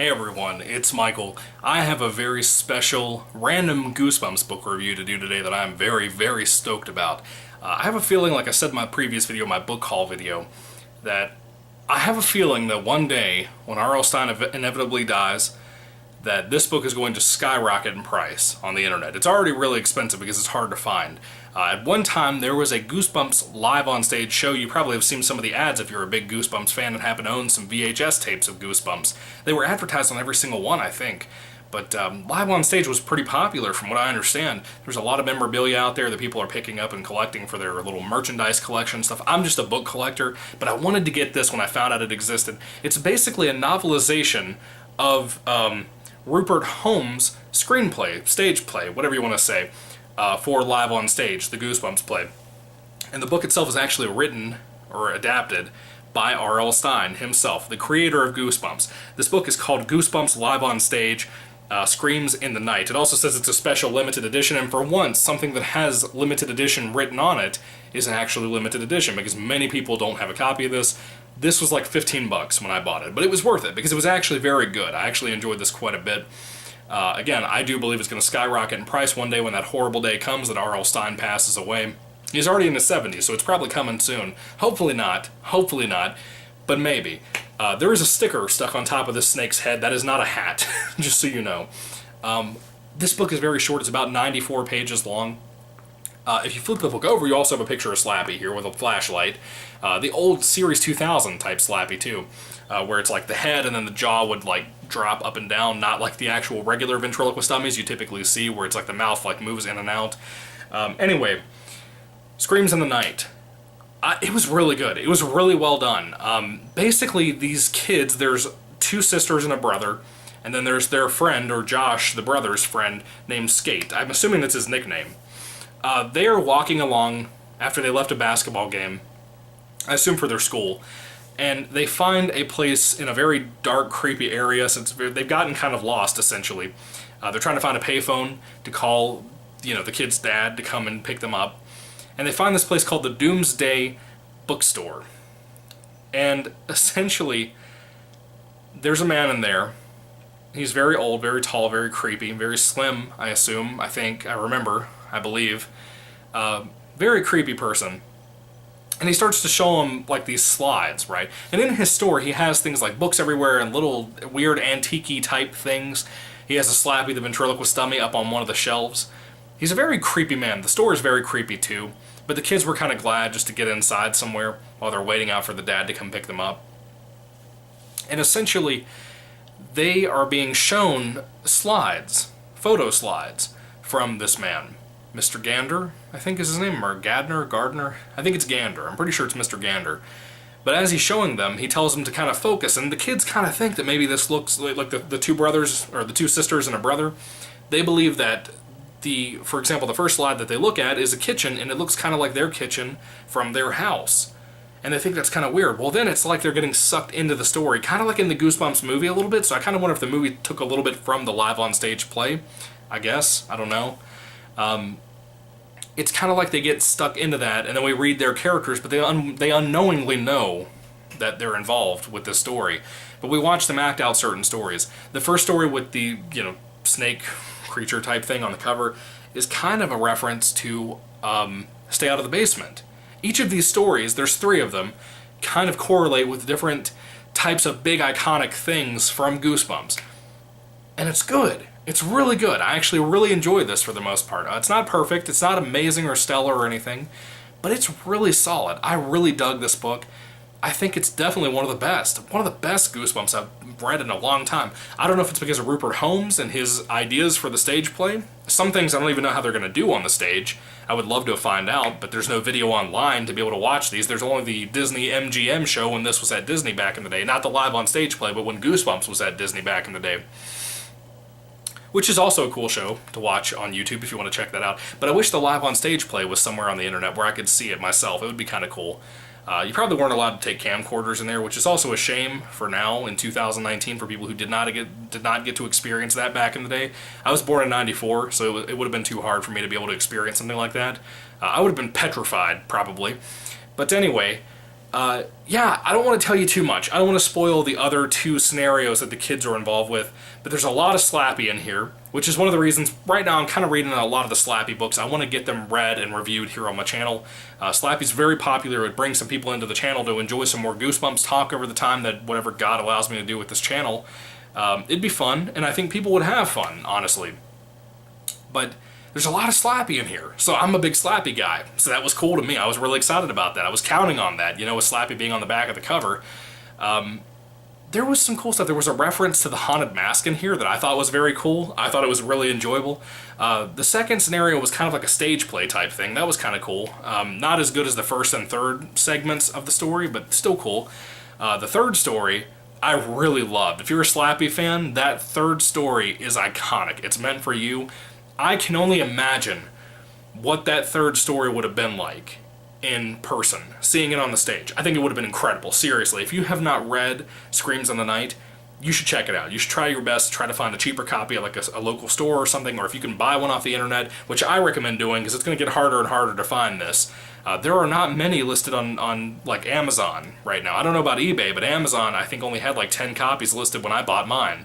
Hey everyone, it's Michael. I have a very special random Goosebumps book review to do today that I'm very stoked about. I have a feeling, like I said in my previous video, my book haul video, that I have a feeling that one day, when R.L. Stine inevitably dies, that this book is going to skyrocket in price on the internet. It's already really expensive because it's hard to find. At one time, there was a Goosebumps live on stage show. You probably have seen some of the ads if you're a big Goosebumps fan and happen to own some VHS tapes of Goosebumps. They were advertised on every single one, I think. But live on stage was pretty popular from what I understand. There's a lot of memorabilia out there that people are picking up and collecting for their little merchandise collection stuff. I'm just a book collector, but I wanted to get this when I found out it existed. It's basically a novelization of Rupert Holmes' screenplay, stage play, whatever you want to say, for Live on Stage, the Goosebumps play. And the book itself is actually written, or adapted, by R.L. Stine himself, the creator of Goosebumps. This book is called Goosebumps Live on Stage, Screams in the Night. It also says it's a special limited edition, and for once, something that has limited edition written on it is an actually limited edition, because many people don't have a copy of this. This was like 15 bucks when I bought it, but it was worth it, because it was actually very good. I actually enjoyed this quite a bit. Again, I do believe it's going to skyrocket in price one day when that horrible day comes that R.L. Stine passes away. He's already in his 70s, so it's probably coming soon. Hopefully not, but maybe. There is a sticker stuck on top of this snake's head. That is not a hat, just so you know. This book is very short. It's about 94 pages long. If you flip the book over, you also have a picture of Slappy here with a flashlight. The old Series 2000 type Slappy, too, where it's like the head and then the jaw would like drop up and down, not like the actual regular ventriloquist dummies you typically see, where it's like the mouth like moves in and out. Anyway, Screams in the Night. It was really good. It was really well done. Basically, these kids, there's two sisters and a brother, and then there's their friend, or Josh, the brother's friend, named Skate. I'm assuming that's his nickname. They are walking along after they left a basketball game, I assume for their school, and they find a place in a very dark, creepy area, since they've gotten kind of lost, essentially. They're trying to find a payphone to call, the kid's dad to come and pick them up. And they find this place called the Doomsday Bookstore. And essentially, there's a man in there. He's very old, very tall, very creepy, very slim, I assume, I believe. Very creepy person. And he starts to show him, like, these slides, right? And in his store, he has things like books everywhere and little weird antique-y type things. He has a Slappy the ventriloquist dummy up on one of the shelves. He's a very creepy man. The store is very creepy, too. But the kids were kind of glad just to get inside somewhere while they're waiting out for the dad to come pick them up. And essentially, they are being shown slides, photo slides, from this man. Mr. Gander, I think is his name, or Gardner? I think it's Gander. I'm pretty sure it's Mr. Gander. But as he's showing them, he tells them to kind of focus, and the kids kind of think that maybe this looks like the two brothers, or the two sisters and a brother. They believe that for example, the first slide that they look at is a kitchen, and it looks kind of like their kitchen from their house. And they think that's kind of weird. Well, then it's like they're getting sucked into the story, kind of like in the Goosebumps movie a little bit, so I kind of wonder if the movie took a little bit from the live on stage play, I guess. I don't know. It's kind of like they get stuck into that, and then we read their characters, but they unknowingly know that they're involved with this story. But we watch them act out certain stories. The first story with the, snake creature type thing on the cover is kind of a reference to Stay Out of the Basement. Each of these stories, there's 3 of them, kind of correlate with different types of big iconic things from Goosebumps. And it's good. It's really good. I actually really enjoyed this for the most part. It's not perfect, it's not amazing or stellar or anything, but it's really solid. I really dug this book. I think it's definitely one of the best Goosebumps I've read in a long time. I don't know if it's because of Rupert Holmes and his ideas for the stage play. Some things I don't even know how they're going to do on the stage. I would love to find out, but there's no video online to be able to watch these. There's only the Disney MGM show when this was at Disney back in the day. Not the live on stage play, but when Goosebumps was at Disney back in the day. Which is also a cool show to watch on YouTube if you want to check that out. But I wish the live on stage play was somewhere on the internet where I could see it myself. It would be kind of cool. You probably weren't allowed to take camcorders in there, which is also a shame for now in 2019 for people who did not get to experience that back in the day. I was born in '94, so it would have been too hard for me to be able to experience something like that. I would have been petrified, probably. But anyway, Yeah, I don't want to tell you too much. I don't want to spoil the other two scenarios that the kids are involved with, but there's a lot of Slappy in here, which is one of the reasons right now I'm kind of reading a lot of the Slappy books. I want to get them read and reviewed here on my channel. Slappy's very popular. It brings some people into the channel to enjoy some more Goosebumps talk over the time that whatever God allows me to do with this channel. It'd be fun, and I think people would have fun, honestly. But there's a lot of Slappy in here, so I'm a big Slappy guy, so that was cool to me. I was really excited about that. I was counting on that, you know, with Slappy being on the back of the cover. There was some cool stuff. There was a reference to the Haunted Mask in here that I thought was very cool. I thought it was really enjoyable. The second scenario was kind of like a stage play type thing. That was kind of cool. Not as good as the first and third segments of the story, but still cool. The third story, I really loved. If you're a Slappy fan, that third story is iconic. It's meant for you. I can only imagine what that third story would have been like in person, seeing it on the stage. I think it would have been incredible, seriously. If you have not read Screams in the Night, you should check it out. You should try your best to try to find a cheaper copy at like a local store or something, or if you can buy one off the internet, which I recommend doing because it's going to get harder and harder to find this. There are not many listed on like Amazon right now. I don't know about eBay, but Amazon I think only had like 10 copies listed when I bought mine.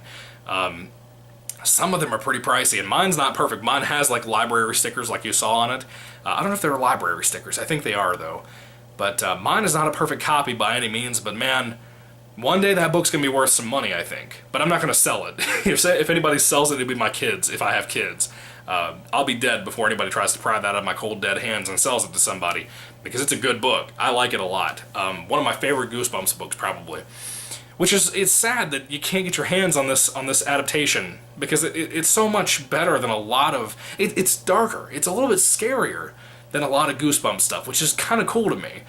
Some of them are pretty pricey, and mine's not perfect. Mine has like library stickers like you saw on it. I don't know if they're library stickers. I think they are, though. But mine is not a perfect copy by any means, but man, one day that book's going to be worth some money, I think. But I'm not going to sell it. If anybody sells it, it'll be my kids, if I have kids. I'll be dead before anybody tries to pry that out of my cold, dead hands and sells it to somebody, because it's a good book. I like it a lot. One of my favorite Goosebumps books, probably. Which is, it's sad that you can't get your hands on this adaptation, because it's so much better than a lot of... It's darker. It's a little bit scarier than a lot of Goosebumps stuff, which is kind of cool to me.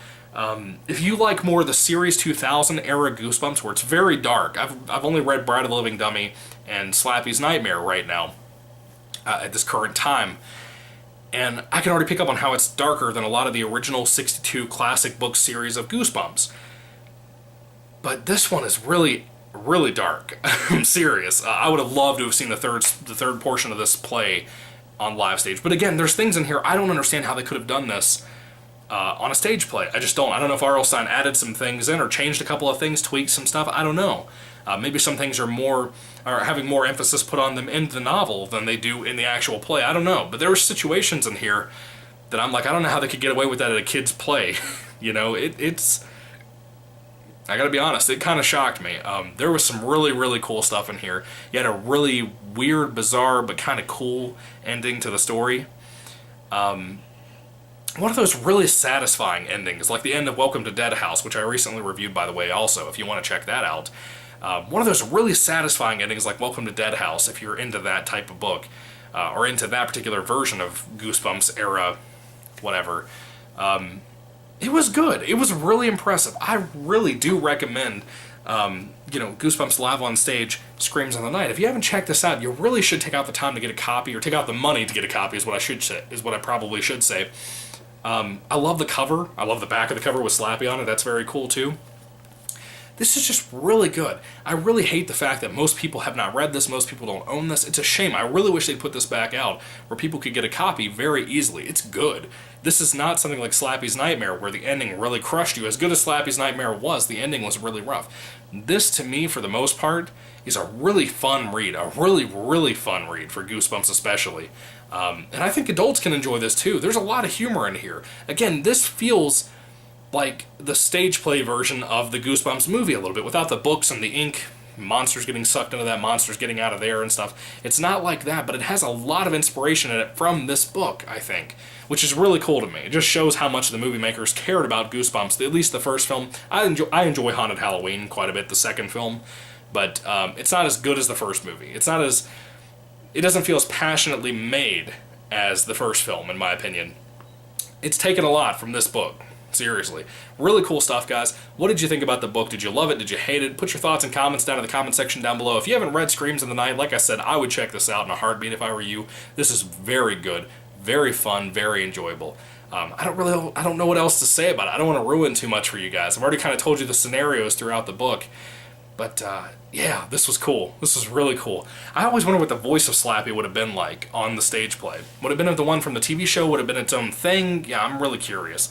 If you like more of the Series 2000 era Goosebumps, where it's very dark, I've only read Bride of the Living Dummy and Slappy's Nightmare right now, at this current time, and I can already pick up on how it's darker than a lot of the original 62 classic book series of Goosebumps. But this one is really, really dark. I'm serious. I would have loved to have seen the third portion of this play on live stage. But again, there's things in here I don't understand how they could have done this on a stage play. I just don't. I don't know if R.L. Stine added some things in or changed a couple of things, tweaked some stuff. I don't know. Maybe some things are having more emphasis put on them in the novel than they do in the actual play. I don't know. But there were situations in here that I'm like, I don't know how they could get away with that at a kid's play. You know, it's... I gotta be honest, it kind of shocked me. There was some really, really cool stuff in here. You had a really weird, bizarre, but kind of cool ending to the story. One of those really satisfying endings, like the end of Welcome to Dead House, which I recently reviewed, by the way, also, if you want to check that out. One of those really satisfying endings, like Welcome to Dead House, if you're into that type of book, or into that particular version of Goosebumps era, whatever. It was good. It was really impressive. I really do recommend, Goosebumps Live on Stage, Screams in the Night. If you haven't checked this out, you really should take out the time to get a copy, or take out the money to get a copy, is what I probably should say. I love the cover. I love the back of the cover with Slappy on it. That's very cool, too. This is just really good. I really hate the fact that most people have not read this, most people don't own this. It's a shame. I really wish they'd put this back out where people could get a copy very easily. It's good. This is not something like Slappy's Nightmare where the ending really crushed you. As good as Slappy's Nightmare was, the ending was really rough. This, to me, for the most part, is a really fun read. A really, really fun read for Goosebumps especially. And I think adults can enjoy this too. There's a lot of humor in here. Again, this feels like the stage play version of the Goosebumps movie a little bit, without the books and the ink, monsters getting sucked into that, monsters getting out of there and stuff. It's not like that, but it has a lot of inspiration in it from this book, I think, which is really cool to me. It just shows how much the movie makers cared about Goosebumps, at least the first film. I enjoy Haunted Halloween quite a bit, the second film, but it's not as good as the first movie. It doesn't feel as passionately made as the first film, in my opinion. It's taken a lot from this book. Seriously. Really cool stuff, guys. What did you think about the book? Did you love it? Did you hate it? Put your thoughts and comments down in the comment section down below. If you haven't read Screams in the Night, like I said, I would check this out in a heartbeat if I were you. This is very good, very fun, very enjoyable. I don't know what else to say about it. I don't want to ruin too much for you guys. I've already kind of told you the scenarios throughout the book. But, yeah, this was cool. This was really cool. I always wonder what the voice of Slappy would have been like on the stage play. Would it have been the one from the TV show? Would it have been its own thing? Yeah, I'm really curious.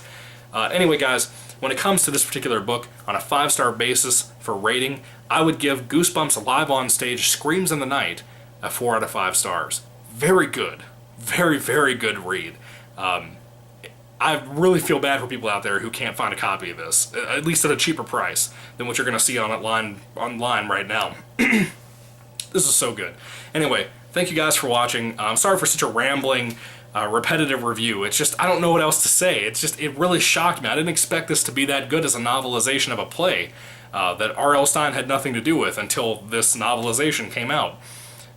Anyway, guys, when it comes to this particular book, on a 5-star basis for rating, I would give Goosebumps Live on Stage Screams in the Night a 4 out of 5 stars. Very good. Very, very good read. I really feel bad for people out there who can't find a copy of this, at least at a cheaper price than what you're going to see online right now. This is so good. Anyway, thank you guys for watching. I'm sorry for such a rambling, repetitive review. It's just, I don't know what else to say. It's just, it really shocked me. I didn't expect this to be that good as a novelization of a play that R.L. Stine had nothing to do with until this novelization came out.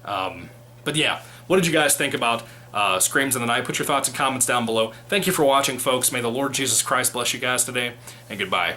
But yeah, what did you guys think about Screams in the Night? Put your thoughts and comments down below. Thank you for watching, folks. May the Lord Jesus Christ bless you guys today, and goodbye.